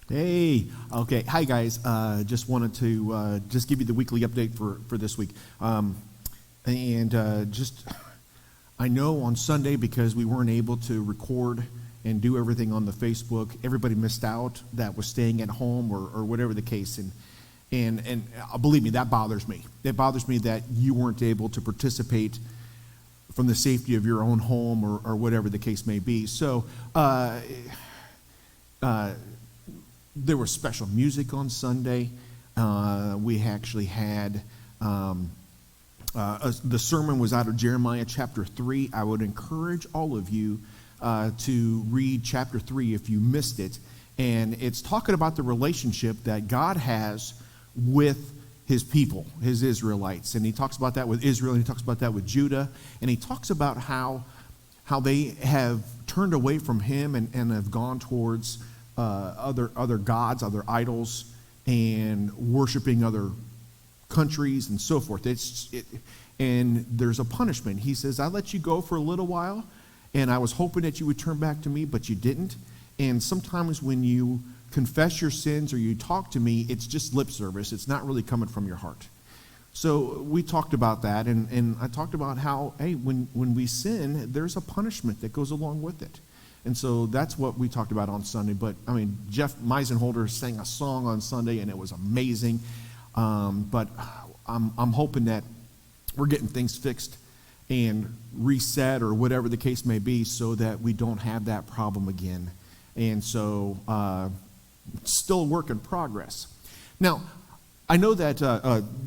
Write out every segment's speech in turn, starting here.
Hey, okay. Hi, guys. Just wanted to just give you the weekly update for this week. I know on Sunday, because we weren't able to record and do everything on the Facebook, everybody missed out that was staying at home or whatever the case. And believe me, that bothers me. It bothers me that you weren't able to participate from the safety of your own home or whatever the case may be. So, there was special music on Sunday. We actually had, the sermon was out of Jeremiah chapter 3. I would encourage all of you to read chapter 3 if you missed it. And it's talking about the relationship that God has with his people, his Israelites. And he talks about that with Israel, and he talks about that with Judah. And he talks about how they have turned away from him and have gone towards other gods, other idols, and worshiping other countries and so forth. And there's a punishment. He says, I let you go for a little while, and I was hoping that you would turn back to me, but you didn't. And sometimes when you confess your sins or you talk to me, it's just lip service. It's not really coming from your heart. So we talked about that, and I talked about how, hey, when we sin, there's a punishment that goes along with it. And so that's what we talked about on Sunday. But, I mean, Jeff Meisenholder sang a song on Sunday, and it was amazing. But I'm hoping that we're getting things fixed and reset or whatever the case may be so that we don't have that problem again. And so still a work in progress. Now, I know that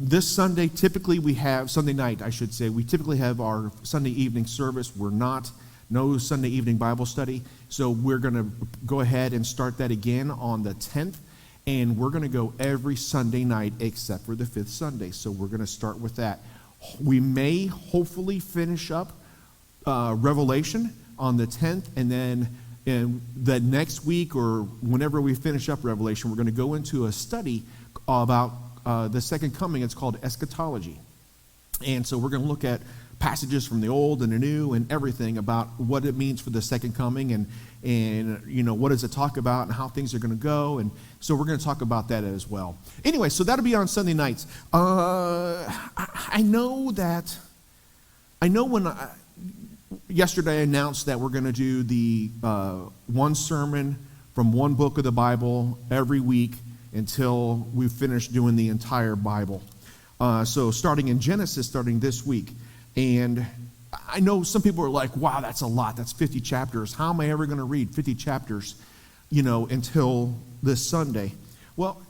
this Sunday, Sunday night, I should say, we typically have our Sunday evening service. No Sunday evening Bible study. So we're going to go ahead and start that again on the 10th. And we're going to go every Sunday night except for the 5th Sunday. So we're going to start with that. We may hopefully finish up Revelation on the 10th. And then in the next week or whenever we finish up Revelation, we're going to go into a study about the second coming. It's called eschatology. And so we're going to look at passages from the Old and the New and everything about what it means for the second coming and you know, what does it talk about and how things are going to go. And so we're going to talk about that as well. Anyway, so that'll be on Sunday nights. I know when yesterday I announced that we're going to do the one sermon from one book of the Bible every week until we finish doing the entire Bible. So starting in Genesis, starting this week. And I know some people are like, wow, that's a lot. That's 50 chapters. How am I ever going to read 50 chapters, until this Sunday? Well,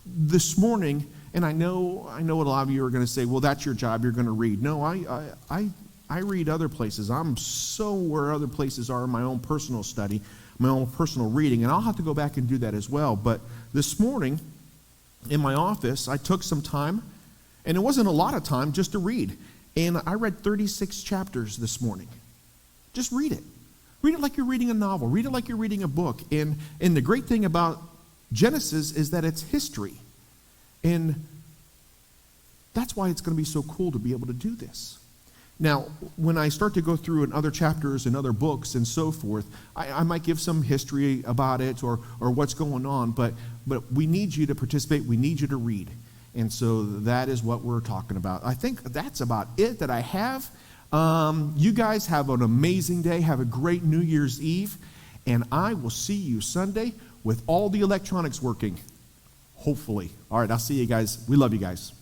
this morning, and I know what a lot of you are going to say, well, that's your job. You're going to read. No, I read other places. I'm so where other places are in my own personal study, my own personal reading, and I'll have to go back and do that as well. But this morning, in my office, I took some time, and it wasn't a lot of time, just to read. And I read 36 chapters this morning. Just read it. Read it like you're reading a novel. Read it like you're reading a book. And the great thing about Genesis is that it's history. And that's why it's going to be so cool to be able to do this. Now, when I start to go through in other chapters and other books and so forth, I might give some history about it or what's going on, but we need you to participate. We need you to read. And so that is what we're talking about. I think that's about it that I have. You guys have an amazing day. Have a great New Year's Eve. And I will see you Sunday with all the electronics working. Hopefully. All right, I'll see you guys. We love you guys.